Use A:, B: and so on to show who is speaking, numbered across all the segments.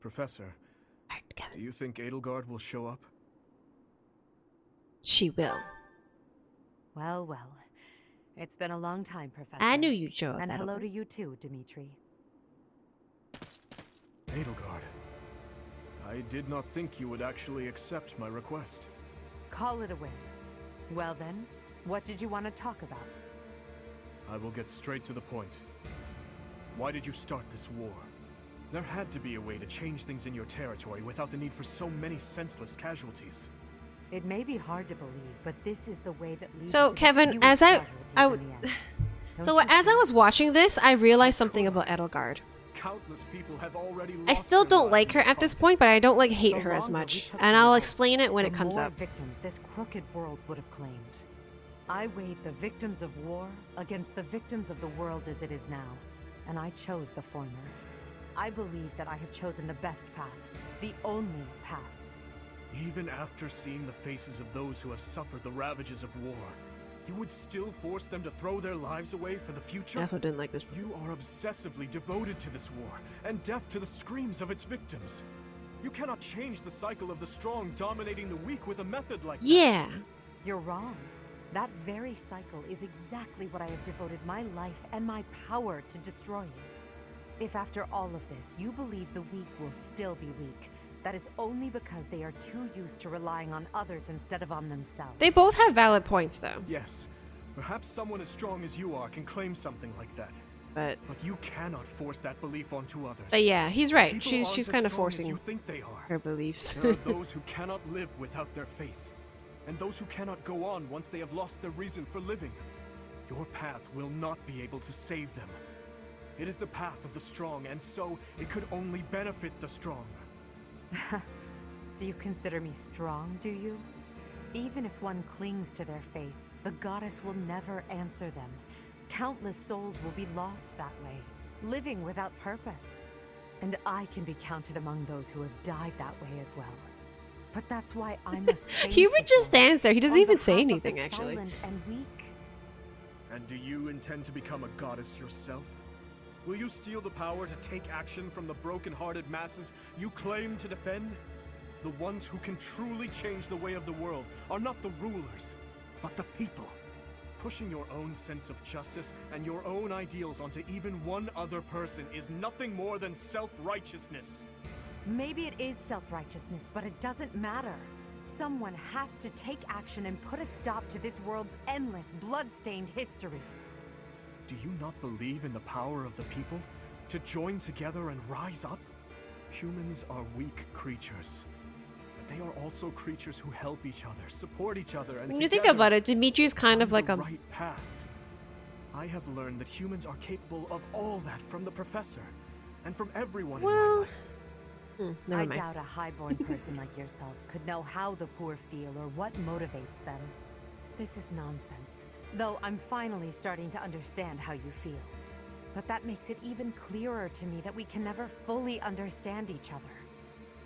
A: Professor,
B: Alright,
A: do
B: Kevin.
A: you think Edelgard will show up?
B: She will.
C: Well, well. It's been a long time, Professor.
B: I knew you'd show up.
C: And hello
B: Edelgard.
C: to you too, Dimitri.
A: Edelgard, I did not think you would actually accept my request.
C: Call it a win. Well then, what did you want to talk about?
A: I will get straight to the point. Why did you start this war? There had to be a way to change things in your territory without the need for so many senseless casualties.
C: It may be hard to believe, but this is the way that leads
B: So,
C: to
B: Kevin,
C: the
B: as
C: fewest
B: I
C: casualties in the end. Don't
B: so
C: you
B: as I
C: see?
B: was watching this, I realized something about Edelgard.
A: Countless people have already
B: I
A: lost
B: still
A: their
B: don't
A: lives
B: like
A: in
B: her at this
A: conflict.
B: point, but I don't like hate
C: The
B: her as
C: longer we
B: much.
C: took
B: And
C: to
B: I'll
C: revolt,
B: explain it when
C: the
B: it comes
C: more
B: up.
C: victims this crooked world would have claimed. I weighed the victims of war against the victims of the world as it is now, and I chose the former. I believe that I have chosen the best path, the only path.
A: Even after seeing the faces of those who have suffered the ravages of war, you would still force them to throw their lives away for the future?
B: I also didn't like this.
A: You are obsessively devoted to this war, and deaf to the screams of its victims. You cannot change the cycle of the strong dominating the weak with a method like that.
B: Yeah.
C: You're wrong. That very cycle is exactly what I have devoted my life and my power to destroying. If after all of this, you believe the weak will still be weak, that is only because they are too used to relying on others instead of on themselves.
B: They both have valid points, though.
A: Yes, perhaps someone as strong as you are can claim something like that.
B: But
A: you cannot force that belief onto others.
B: yeah, he's right.
A: People
B: She's
A: aren't as
B: kind of
A: strong as
B: forcing
A: you think they are.
B: her beliefs.
A: There are those who cannot live without their faith, and those who cannot go on once they have lost their reason for living. Your path will not be able to save them. It is the path of the strong, and so it could only benefit the strong.
C: So you consider me strong, do you? Even if one clings to their faith, the goddess will never answer them. Countless souls will be lost that way, living without purpose. And I can be counted among those who have died that way as well. But that's why I must change
B: Hubert
C: this
B: just
C: world
B: stands there. He doesn't
C: on
B: even say
C: behalf of
B: anything,
C: the
B: actually.
C: silent and weak.
A: And do you intend to become a goddess yourself? Will you steal the power to take action from the broken-hearted masses you claim to defend? The ones who can truly change the way of the world are not the rulers, but the people. Pushing your own sense of justice and your own ideals onto even one other person is nothing more than self-righteousness.
C: Maybe it is self-righteousness, but it doesn't matter. Someone has to take action and put a stop to this world's endless, blood-stained history.
A: Do you not believe in the power of the people to join together and rise up? Humans are weak creatures, but they are also creatures who help each other, support each other, and
B: When you think
A: together
B: about it, Dimitri's kind of
A: on
B: like
A: the
B: a
A: right path. I have learned that humans are capable of all that from the professor and from everyone in my
B: well.
A: life.
B: Never
C: I
B: mind.
C: doubt a highborn person like yourself could know how the poor feel or what motivates them. This is nonsense, though I'm finally starting to understand how you feel. But that makes it even clearer to me that we can never fully understand each other.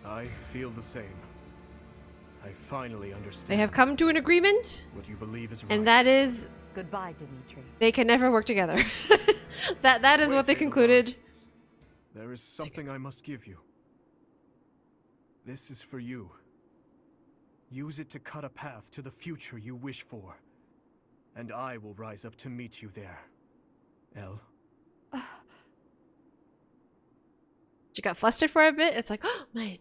A: I feel the same. I finally understand.
B: They have come to an agreement,
A: what you believe is right.
B: and that is
C: Goodbye, Dimitri.
B: they can never work together. that is
A: Wait,
B: what they
A: Edelgard.
B: concluded.
A: There is something I must give you. This is for you. Use it to cut a path to the future you wish for. And I will rise up to meet you there. Elle?
B: She got flustered for a bit. It's like, oh my.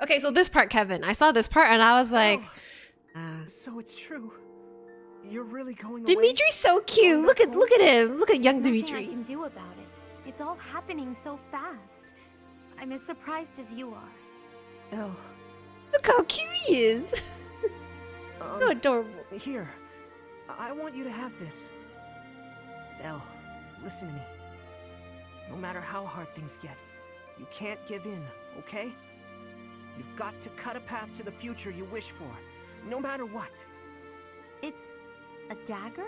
B: Okay, so this part, Kevin. I saw this part and I was like,
A: So it's true. You're really going
B: Dimitri's so cute. Look at him. Look at young
D: There's nothing
B: Dimitri.
D: I can do about it. It's all happening so fast. I'm as surprised as you are.
A: Elle,
B: Look how cute he is. So adorable.
E: Here, I want you to have this. Elle, listen to me. No matter how hard things get, you can't give in, okay? You've got to cut a path to the future you wish for, no matter what.
D: It's a dagger?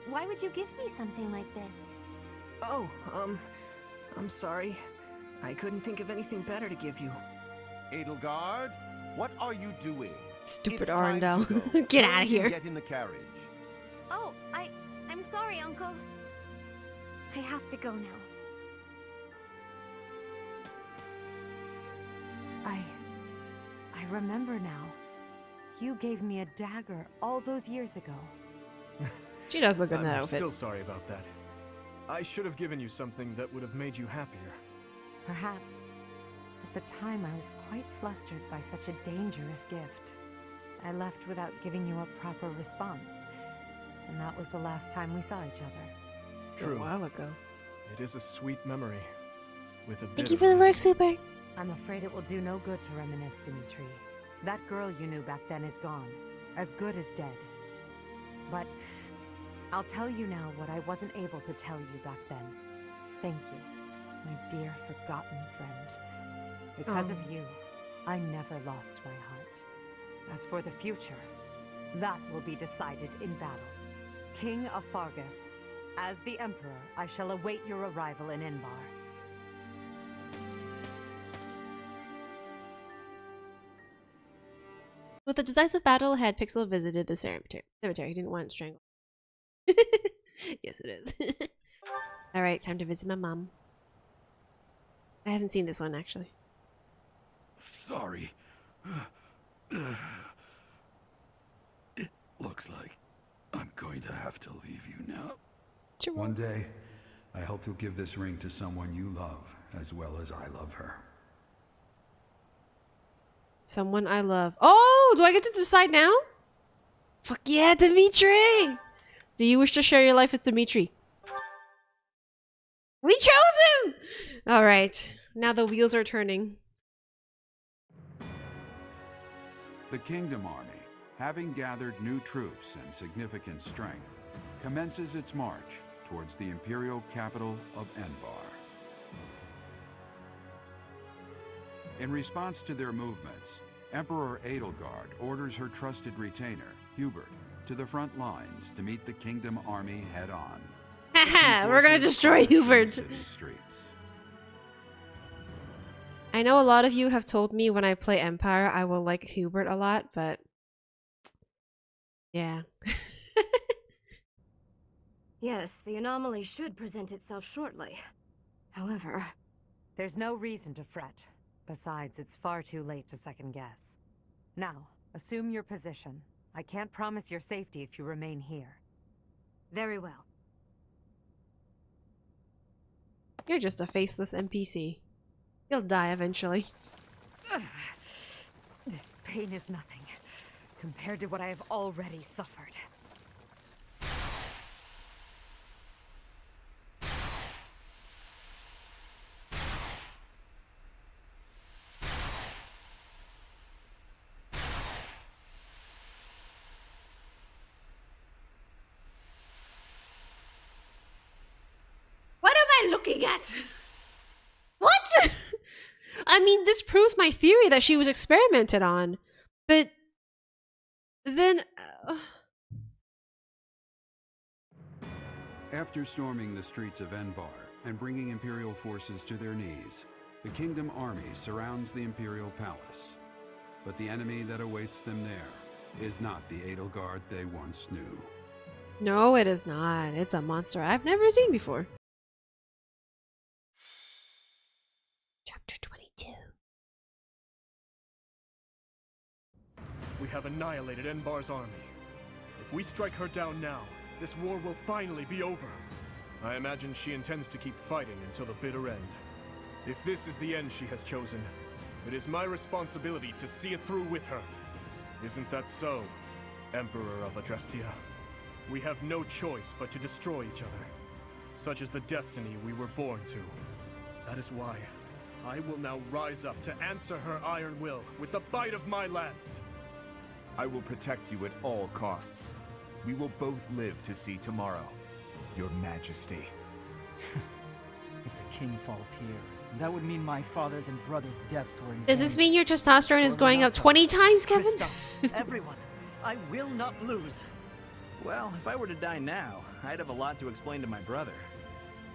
D: Why would you give me something like this?
E: Oh, I'm sorry. I couldn't think of anything better to give you.
F: Edelgard, what are you doing?
B: Stupid
F: It's time to
B: Arundel.
F: go.
B: Get
F: Hurry
B: out of
F: and
B: here.
F: Get in the carriage.
D: Oh, I'm sorry, Uncle. I have to go now.
C: remember now. You gave me a dagger all those years ago.
B: She does look good in that
A: I'm
B: outfit.
A: still sorry about that. I should have given you something that would have made you happier.
C: Perhaps. At the time, I was quite flustered by such a dangerous gift. I left without giving you a proper response. And that was the last time we saw each other.
A: True.
B: A while ago.
A: It is a sweet memory. With a bit
B: Thank you
A: of
B: for the lurk,
A: agony.
B: Super.
C: I'm afraid it will do no good to reminisce, Dimitri. That girl you knew back then is gone. As good as dead. But I'll tell you now what I wasn't able to tell you back then. Thank you, my dear forgotten friend. Because of you, I never lost my heart. As for the future, that will be decided in battle. King of Fargus, as the Emperor, I shall await your arrival in Enbar.
B: With the decisive battle ahead, Pixel visited the cemetery. He didn't want it strangled. Yes, it is. Alright, time to visit my mom. I haven't seen this one, actually.
G: Sorry. It looks like I'm going to have to leave you now.
H: One day, I hope you'll give this ring to someone you love, as well as I love her.
B: Someone I love. Oh, do I get to decide now? Fuck yeah, Dimitri! Do you wish to share your life with Dimitri? We chose him! Alright, now the wheels are turning.
H: The Kingdom Army, having gathered new troops and significant strength, commences its march towards the imperial capital of Enbar. In response to their movements, Emperor Edelgard orders her trusted retainer, Hubert, to the front lines to meet the Kingdom Army head-on.
B: Haha, we're gonna destroy Hubert.
H: City streets.
B: I know a lot of you have told me when I play Empire I will like Hubert a lot, but yeah.
I: Yes, the anomaly should present itself shortly. However,
C: There's no reason to fret. Besides, it's far too late to second guess. Now, assume your position. I can't promise your safety if you remain here.
I: very well.
B: You're just a faceless NPC. You'll die eventually.
C: This pain is nothing compared to what I have already suffered.
B: What am I looking at? What? I mean, this proves my theory that she was experimented on. But then...
H: After storming the streets of Enbar and bringing Imperial forces to their knees, the Kingdom Army surrounds the Imperial Palace. But the enemy that awaits them there is not the Edelgard they once knew.
B: No, it is not. It's a monster I've never seen before. Chapter 22.
A: We have annihilated Enbar's army. If we strike her down now, this war will finally be over. I imagine she intends to keep fighting until the bitter end. If this is the end she has chosen, it is my responsibility to see it through with her. Isn't that so, Emperor of Adrestia? We have no choice but to destroy each other. Such is the destiny we were born to. That is why I will now rise up to answer her iron will with the bite of my lance.
F: I will protect you at all costs. We will both live to see tomorrow, Your Majesty.
J: If the king falls here, that would mean my father's and brother's deaths were in
B: Does
J: vain.
B: this mean your testosterone is
J: For
B: going up
J: Renata,
B: 20 times, Kevin?
J: Kristoff, everyone, I will not lose.
K: Well, if I were to die now, I'd have a lot to explain to my brother.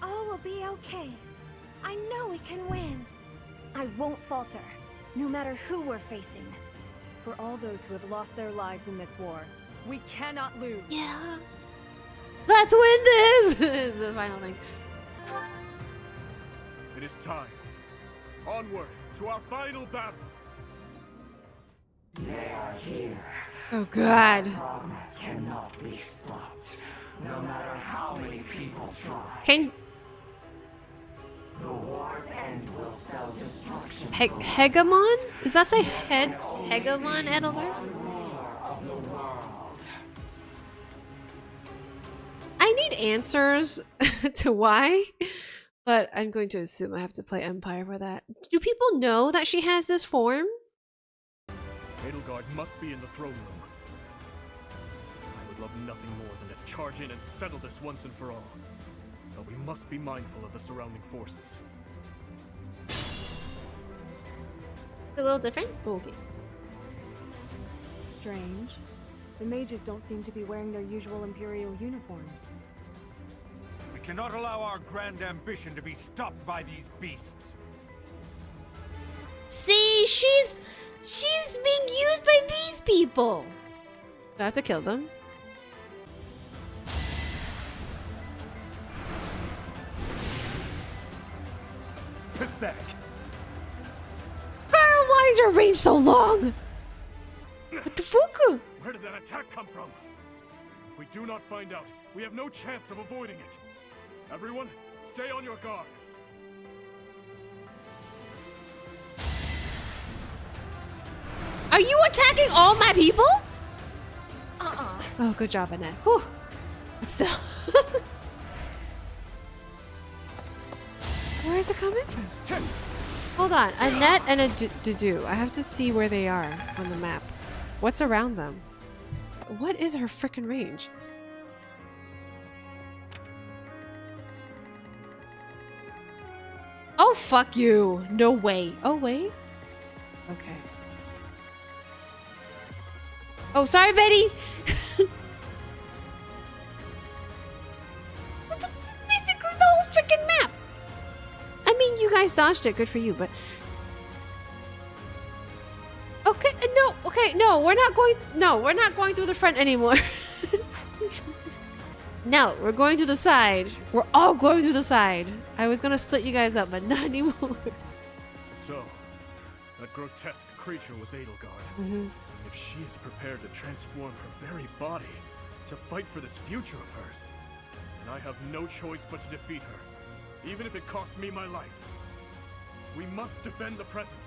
D: All will be okay. I know we can win. I won't falter, no matter who we're facing.
I: For all those who have lost their lives in this war,
C: We cannot lose.
B: Yeah. Let's win this! Is the final thing.
A: It is time. Onward to our final battle.
L: They are here.
B: Oh god.
L: Progress cannot be stopped, no matter how many people try.
B: Can
L: The war's end will spell destruction.
B: Hegemon? Does that say Hegemon, Edelbert?
L: Ruler of the world.
B: I need answers to why, but I'm going to assume I have to play Empire for that. Do people know that she has this form?
A: Edelgard must be in the throne room. I would love nothing more than to charge in and settle this once and for all. But we must be mindful of the surrounding forces.
B: A little different? Okay.
M: Strange. The mages don't seem to be wearing their usual Imperial uniforms.
N: We cannot allow our grand ambition to be stopped by these beasts.
B: See, she's being used by these people. I have to kill them.
A: Pathetic.
B: Girl, why is her range so long? What the fuck?
A: Where did that attack come from? If we do not find out, we have no chance of avoiding it. Everyone, stay on your guard.
B: Are you attacking all my people? Oh, good job, Annette. Whew. But still. Where is it coming from? Hold on. Annette and a Dudu. I have to see where they are on the map. What's around them? What is her freaking range? Oh, fuck you. No way. Oh, wait. Okay. Oh, sorry, Betty. Basically the whole freaking map. I mean, you guys dodged it. Good for you, but... Okay, no, okay, no, we're not going through the front anymore. No, we're going through the side. We're all going through the side. I was gonna split you guys up, but not anymore.
A: So, that grotesque creature was Edelgard.
B: Mm-hmm.
A: If she is prepared to transform her very body to fight for this future of hers, then I have no choice but to defeat her, even if it costs me my life. We must defend the present.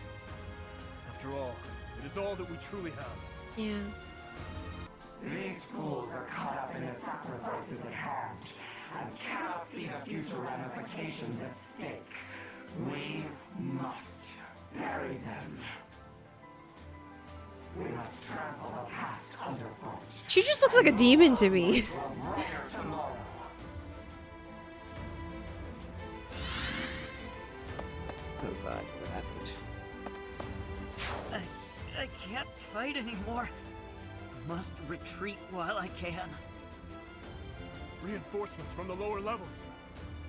A: After all, it is all that we truly have.
B: Yeah.
L: These fools are caught up in the sacrifices at hand and cannot see the future ramifications at stake. We must bury them. We must trample the past underfoot.
B: She just looks like a demon to me.
L: To a brighter tomorrow.
B: Oh god, what happened?
K: I can't fight anymore. Must retreat while I can.
A: Reinforcements from the lower levels.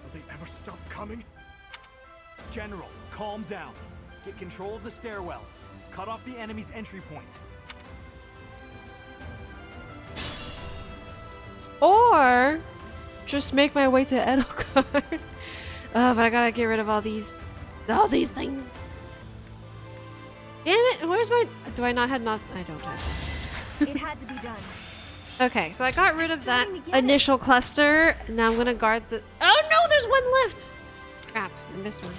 A: Will they ever stop coming?
K: General, calm down. Get control of the stairwells. Cut off the enemy's entry point.
B: Or just make my way to Edelgard. But I gotta get rid of all these things. Damn it! Where's my? Do I not have nos? I don't have nos.
D: It had to be done.
B: Okay, so I got rid of that initial cluster. Now I'm gonna guard the. Oh no! There's one left. Crap! I missed one.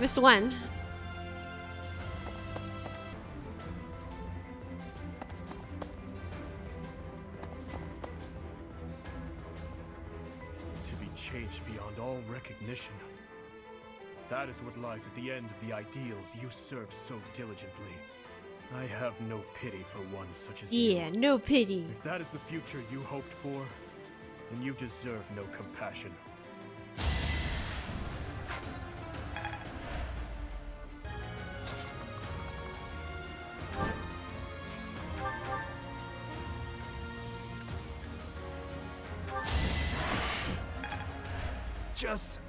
B: Missed one.
A: To be changed beyond all recognition. That is what lies at the end of the ideals you served so diligently. I have no pity for one such as you.
B: Yeah, no pity.
A: If that is the future you hoped for, then you deserve no compassion.
F: Just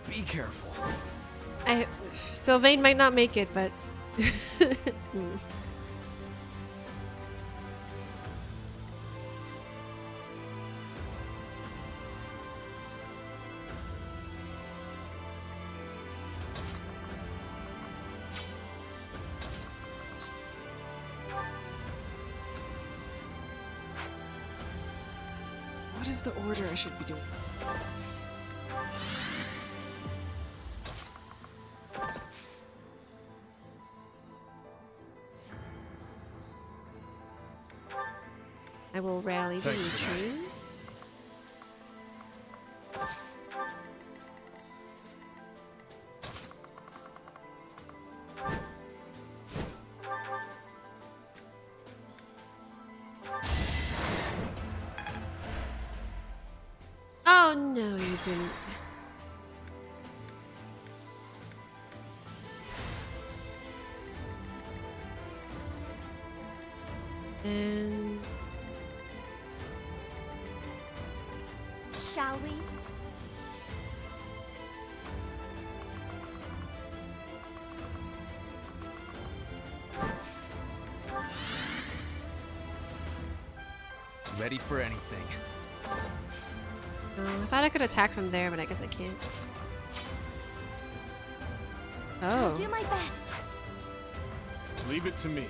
F: be careful.
B: Sylvain might not make it, but. What is the order I should be doing this? I will rally Dimitri. Oh no, you didn't. And
D: shall we?
E: Ready for anything.
B: I thought I could attack from there, but I guess I can't. Oh.
D: I'll do my best.
A: Leave it to me.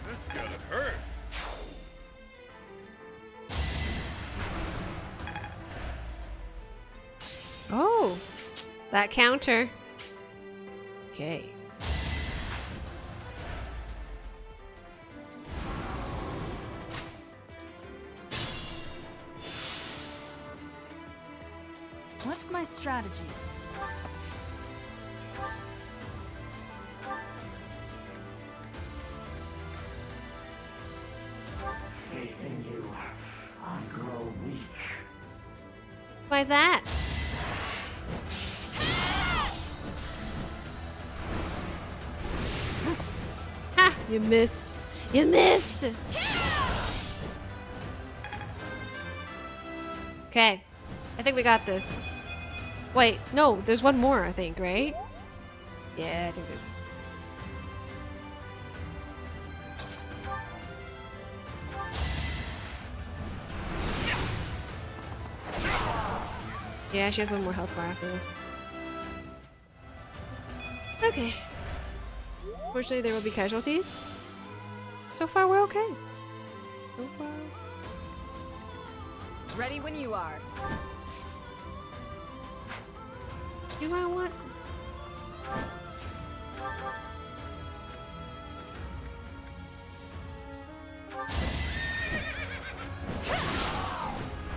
N: That's gotta hurt.
B: Oh, that counter. Okay.
C: What's my strategy?
L: Facing you, I grow weak.
B: Why is that? Ha! You missed. You missed! Okay. I think we got this. Wait, no, there's one more, I think, right? Yeah, I think there's... Yeah, she has one more health bar after this. Okay. Fortunately, there will be casualties. So far, we're okay. So far.
C: Ready when you are.
B: Do I want?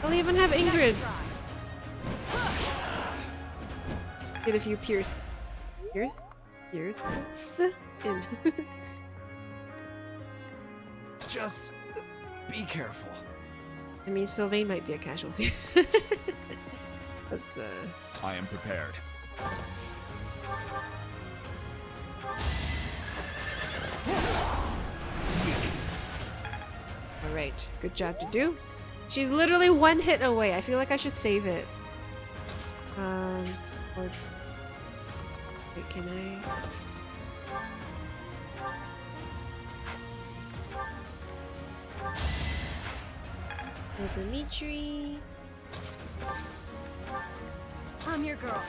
B: I'll even have Ingrid. Get a few pierced in.
E: Just be careful.
B: I mean, Sylvain might be a casualty. Let's
F: I am prepared.
B: Alright, good job to do. She's literally one hit away. I feel like I should save it. Or... Wait, can I... Oh, Dimitri...
D: I'm your girl.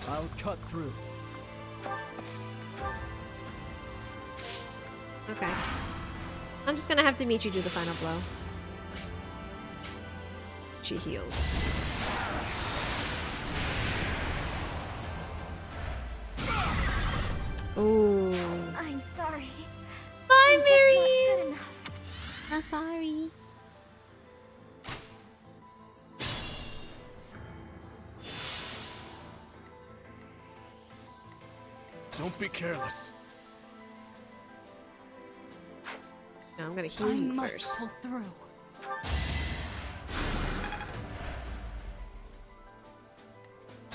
J: I'll cut through.
B: Okay. I'm just gonna have Dimitri do the final blow. She healed. Ooh.
D: I'm sorry.
B: Bye,
D: I'm just
B: Mary!
D: not good enough.
B: I'm sorry.
A: Don't be careless.
B: No, I'm gonna heal you
C: must
B: first.
C: pull through.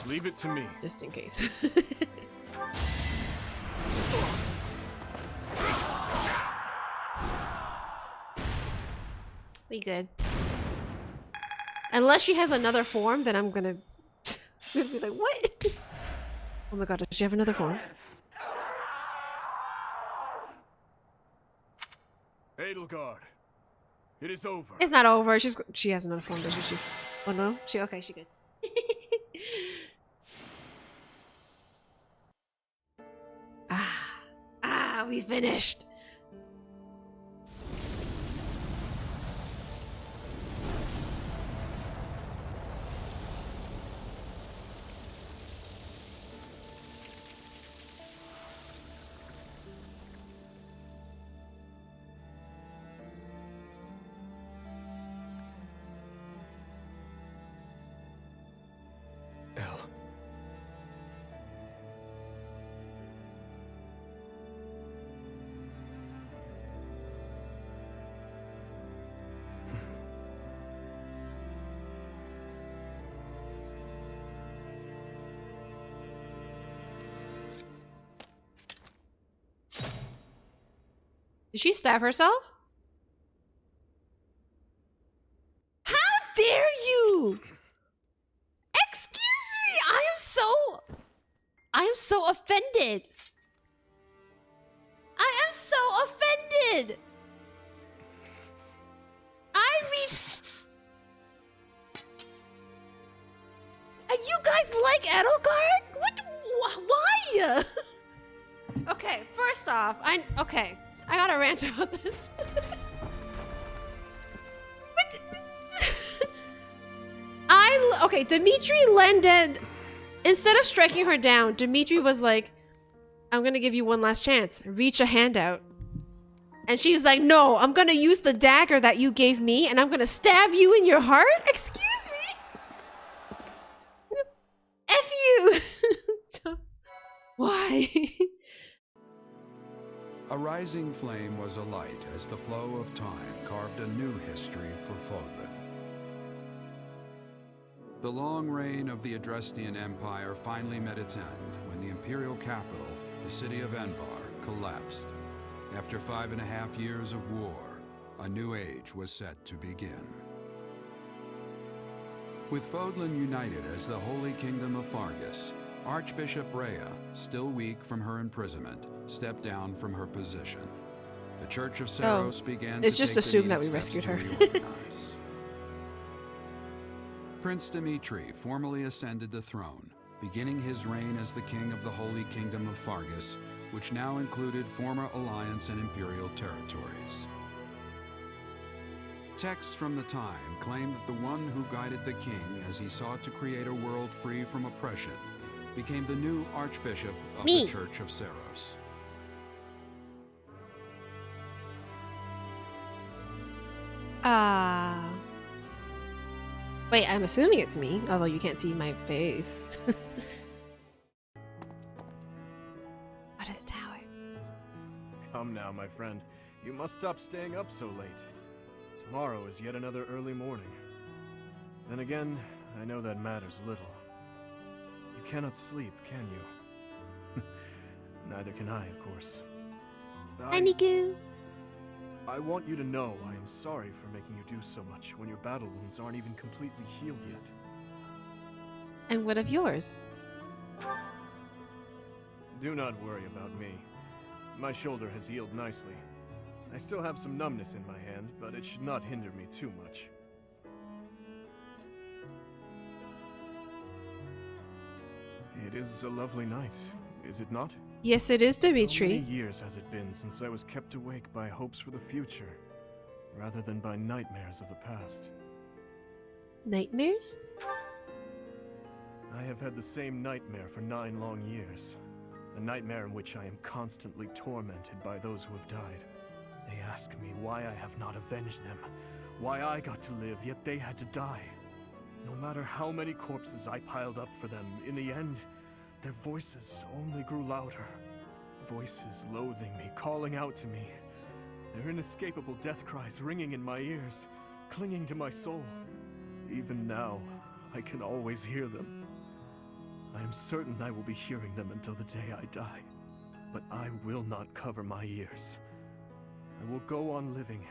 A: Leave it to me.
B: Just in case. We good. Unless she has another form, then I'm gonna be like, what? Oh my god, does she have another form?
A: Edelgard, it is over.
B: It's not over. She has another form, doesn't she? Oh no? She good. We finished.
F: Elle.
B: Did she stab herself? How dare you! Excuse me! I am so offended! I am so offended! I reached... And you guys like Edelgard? What? Why? Okay, first off, okay. I gotta rant about this. Okay, Dimitri lended... Instead of striking her down, Dimitri was like, I'm gonna give you one last chance. Reach a hand out. And she's like, no, I'm gonna use the dagger that you gave me and I'm gonna stab you in your heart? Excuse me? F you! Why?
H: A rising flame was alight as the flow of time carved a new history for Fodlan. The long reign of the Adrestian Empire finally met its end when the imperial capital, the city of Enbar, collapsed. After 5.5 years of war, a new age was set to begin. With Fodlan united as the Holy Kingdom of Fargus, Archbishop Rhea, still weak from her imprisonment, stepped down from her position. The Church of Seros began to
B: it's just
H: take the
B: assumed that
H: needed
B: we
H: steps
B: rescued
H: to
B: her.
H: reorganize. Prince Dimitri formally ascended the throne, beginning his reign as the king of the Holy Kingdom of Fargus, which now included former Alliance and Imperial territories. Texts from the time claimed that the one who guided the king as he sought to create a world free from oppression became the new Archbishop of the Church of Seros.
B: Wait, I'm assuming it's me, although you can't see my face. What is tower?
A: Come now, my friend. You must stop staying up so late. Tomorrow is yet another early morning. Then again, I know that matters little. You cannot sleep, can you? Neither can I, of course.
B: Hi, Niku.
A: I want you to know I am sorry for making you do so much when your battle wounds aren't even completely healed yet.
B: And what of yours?
A: Do not worry about me. My shoulder has healed nicely. I still have some numbness in my hand, but it should not hinder me too much. It is a lovely night, is it not?
B: Yes, it is, Dimitri.
A: How many years has it been since I was kept awake by hopes for the future, rather than by nightmares of the past?
B: Nightmares?
A: I have had the same nightmare for 9 long years. A nightmare in which I am constantly tormented by those who have died. They ask me why I have not avenged them, why I got to live, yet they had to die. No matter how many corpses I piled up for them, in the end, their voices only grew louder. Voices loathing me, calling out to me. Their inescapable death cries ringing in my ears, clinging to my soul. Even now, I can always hear them. I am certain I will be hearing them until the day I die. But I will not cover my ears. I will go on living,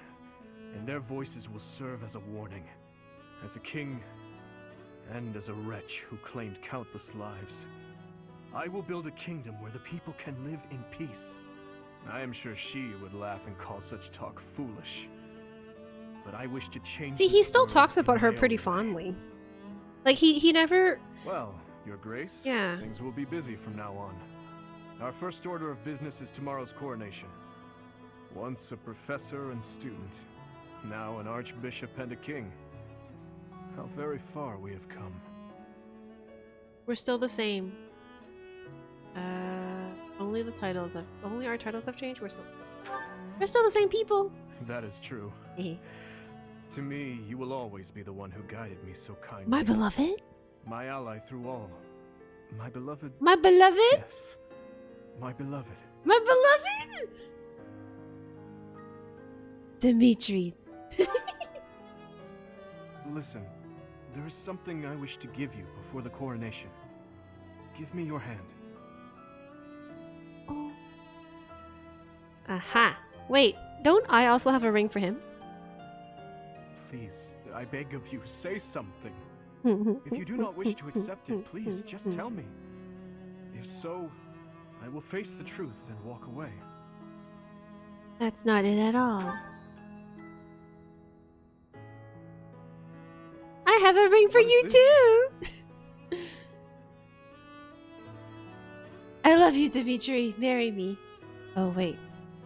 A: and their voices will serve as a warning. As a king, and as a wretch who claimed countless lives, I will build a kingdom where the people can live in peace. I am sure she would laugh and call such talk foolish. But I wish to change.
B: See, he
A: this
B: still
A: world
B: talks
A: in
B: about her
A: my
B: pretty
A: own way.
B: fondly. Like he never.
A: Well, Your Grace,
B: Yeah.
A: things will be busy from now on. Our first order of business is tomorrow's coronation. Once a professor and student, now an archbishop and a king. How very far we have come.
B: We're still the same. Only our titles have changed. We're still the same people.
A: That is true. To me, you will always be the one who guided me so kindly.
B: My beloved?
A: My ally through all. My beloved.
B: My beloved?
A: Yes. My beloved.
B: My beloved? Dimitri.
A: Listen, there is something I wish to give you before the coronation. Give me your hand.
B: Oh. Aha. Wait, don't I also have a ring for him?
A: Please, I beg of you, say something. If you do not wish to accept it, please just tell me. If so, I will face the truth and walk away.
B: That's not it at all. I have a ring for
A: What is
B: you
A: this?
B: too! I love you, Dimitri. Marry me. Oh, wait.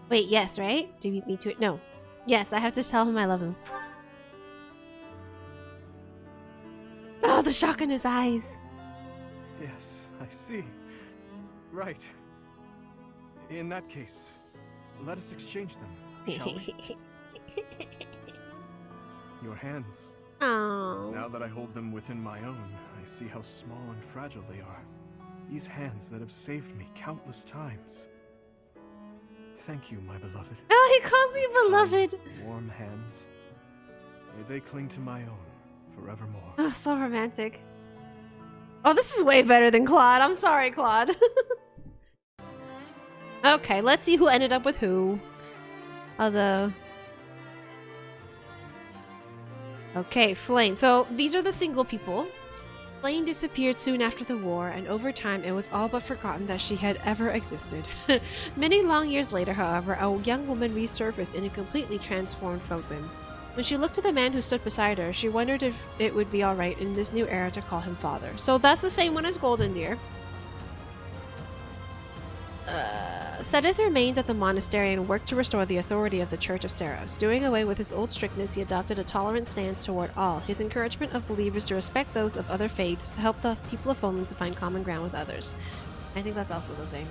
B: Wait, yes, right? Do you beat me to it? No. Yes, I have to tell him I love him. Oh, the shock in his eyes.
A: Yes, I see. Right. In that case, let us exchange them, shall we? Your hands.
B: Oh.
A: Now that I hold them within my own, I see how small and fragile they are. These hands that have saved me countless times. Thank you, my beloved.
B: Oh, he calls me beloved.
A: Warm hands. May they cling to my own forevermore.
B: Oh, so romantic. Oh, this is way better than Claude. I'm sorry, Claude. Okay, let's see who ended up with who. Although... Okay, Flayn. So, these are the single people. Flayn disappeared soon after the war, and over time it was all but forgotten that she had ever existed. Many long years later, however, a young woman resurfaced in a completely transformed Fogman. When she looked at the man who stood beside her, she wondered if it would be alright in this new era to call him father. So that's the same one as Golden Deer. Sedith remained at the monastery and worked to restore the authority of the Church of Seros. Doing away with his old strictness, he adopted a tolerant stance toward all. His encouragement of believers to respect those of other faiths helped the people of Homeland to find common ground with others. I think that's also the same.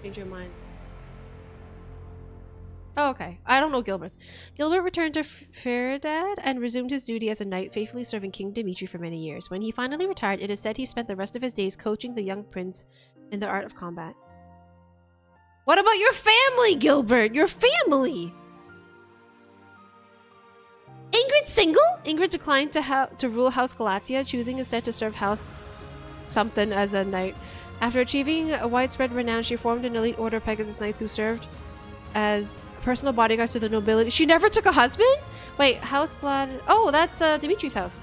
B: Change your mind. Oh, okay. I don't know Gilbert's. Gilbert returned to Feridad and resumed his duty as a knight, faithfully serving King Dimitri for many years. When he finally retired, it is said he spent the rest of his days coaching the young prince in the art of combat. What about your family, Gilbert? Your family! Ingrid single? Ingrid declined to rule House Galatia, choosing instead to serve House something as a knight. After achieving a widespread renown, she formed an elite order of Pegasus Knights who served as personal bodyguards to the nobility. She never took a husband? Wait, House Blood... Oh, that's Dimitri's house.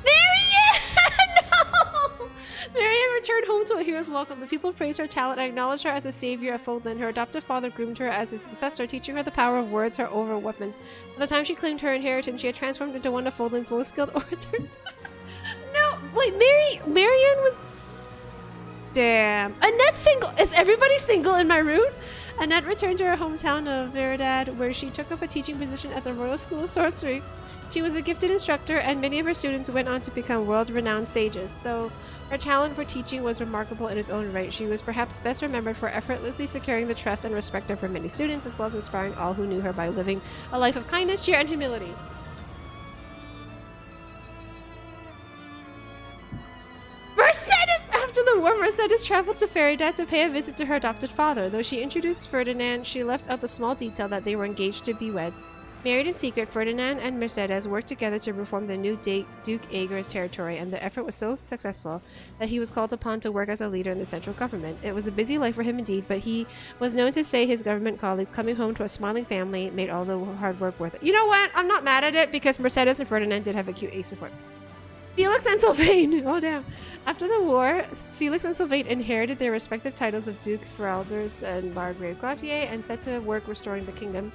B: Marianne! No! Marianne returned home to a hero's welcome. The people praised her talent and acknowledged her as a savior of Fogland. Her adoptive father groomed her as his successor, teaching her the power of words over weapons. By the time she claimed her inheritance, she had transformed into one of Fogland's most skilled orators. No! Wait, Marianne was... Damn. Annette's single! Is everybody single in my route? Annette returned to her hometown of Veridad, where she took up a teaching position at the Royal School of Sorcery. She was a gifted instructor, and many of her students went on to become world-renowned sages. Though her talent for teaching was remarkable in its own right, she was perhaps best remembered for effortlessly securing the trust and respect of her many students, as well as inspiring all who knew her by living a life of kindness, cheer, and humility. After the war, Mercedes traveled to Feridad to pay a visit to her adopted father. Though she introduced Ferdinand, she left out the small detail that they were engaged to be wed. Married in secret, Ferdinand and Mercedes worked together to reform the new Duke Ager's territory, and the effort was so successful that he was called upon to work as a leader in the central government. It was a busy life for him indeed, but he was known to say his government colleagues coming home to a smiling family made all the hard work worth it. You know what? I'm not mad at it because Mercedes and Ferdinand did have a cute ace support. Felix and Sylvain! Oh, damn. After the war, Felix and Sylvain inherited their respective titles of Duke Feralders and Margrave Gautier and set to work restoring the kingdom.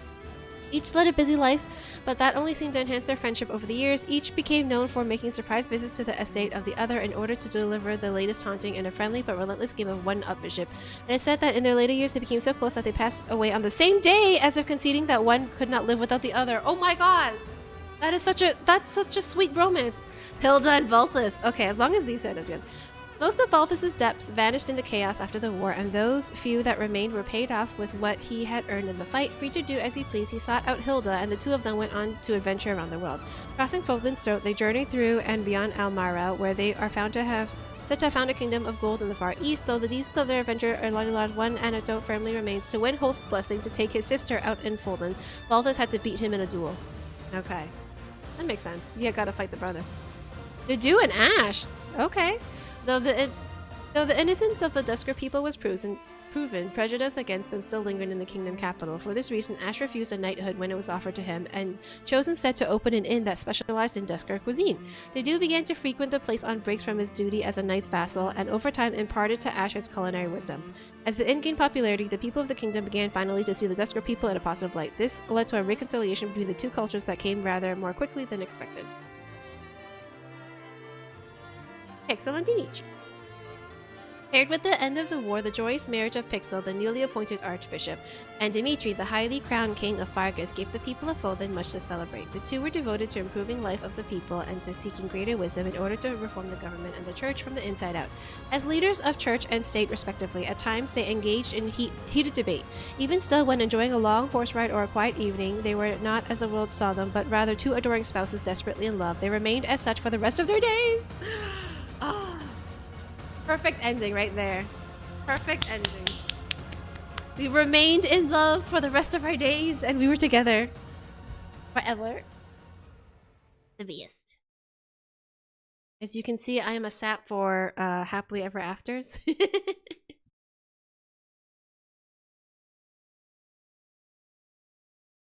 B: Each led a busy life, but that only seemed to enhance their friendship over the years. Each became known for making surprise visits to the estate of the other in order to deliver the latest taunting in a friendly but relentless game of one-upmanship. It is said that in their later years they became so close that they passed away on the same day, as if conceding that one could not live without the other. Oh my god! That's such a sweet romance. Hilda and Balthus. Okay, as long as these sounded good. Most of Balthus's debts vanished in the chaos after the war, and those few that remained were paid off with what he had earned in the fight. Free to do as he pleased, he sought out Hilda, and the two of them went on to adventure around the world. Crossing Fodlan's throat, they journeyed through and beyond Almara, where they are found to have found a kingdom of gold in the far east. Though the details of their adventure are long, one anecdote firmly remains. To win Holst's blessing to take his sister out in Fodlan, Balthus had to beat him in a duel. Okay. That makes sense. You gotta fight the brother. Dew and Ash. Okay. Though the innocence of the Dusker people was proven, prejudice against them still lingered in the kingdom capital. For this reason, Ash refused a knighthood when it was offered to him, and chose instead to open an inn that specialized in Dusker cuisine. Dew began to frequent the place on breaks from his duty as a knight's vassal, and over time imparted to Ash his culinary wisdom. As the inn gained popularity, the people of the kingdom began finally to see the Dusker people in a positive light. This led to a reconciliation between the two cultures that came rather more quickly than expected. Excellent Dimitri. Paired with the end of the war, the joyous marriage of Pixel, the newly appointed archbishop, and Dimitri, the highly crowned king of Fargus, gave the people of Fodlan much to celebrate. The two were devoted to improving life of the people and to seeking greater wisdom in order to reform the government and the church from the inside out. As leaders of church and state respectively, at times they engaged in heated debate. Even still, when enjoying a long horse ride or a quiet evening, they were not as the world saw them, but rather two adoring spouses desperately in love. They remained as such for the rest of their days. Ah. Perfect ending right there. Perfect ending. We remained in love for the rest of our days, and we were together forever. The best. As you can see, I am a sap for happily ever afters.